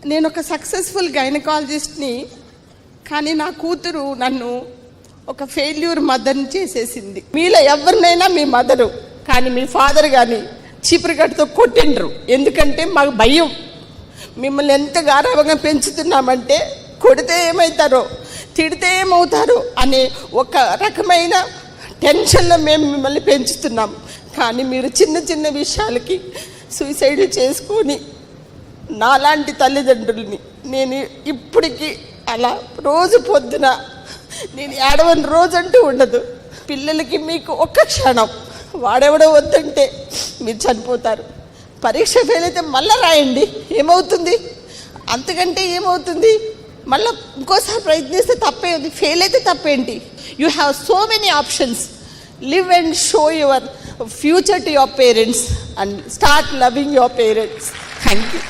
నేను ఒక సక్సెస్ఫుల్ గైనకాలజిస్ట్ని, కానీ నా కూతురు నన్ను ఒక ఫెయిల్యూర్ మదర్ని చేసేసింది. మీలో ఎవరినైనా మీ మదరు కానీ మీ ఫాదర్ కానీ చీపురుగట్టుతో కొట్టిండ్రు. ఎందుకంటే మాకు భయం, మిమ్మల్ని ఎంత గారాబంగా పెంచుతున్నామంటే కొడితే ఏమవుతారో, తిడితే ఏమవుతారో అనే ఒక రకమైన టెన్షన్లో మేము మిమ్మల్ని పెంచుతున్నాం. కానీ మీరు చిన్న చిన్న విషయాలకి సూసైడ్ చేసుకొని నాలాంటి తల్లిదండ్రులని నేను ఇప్పటికీ అలా రోజు పొద్దున నేను ఏడవని రోజు అంటూ ఉండదు. పిల్లలకి మీకు ఒక్క క్షణం వాడెవడో వద్దంటే మీరు చనిపోతారు. పరీక్ష ఫెయిల్ అయితే మళ్ళీ రాయండి, ఏమవుతుంది? అంతకంటే ఏమవుతుంది? మళ్ళీ ఇంకోసారి ప్రయత్నిస్తే తప్పే ఉంది, ఫెయిల్ అయితే తప్పేంటి? You have so many options. Live and show your future to your parents and start loving your parents. Thank you.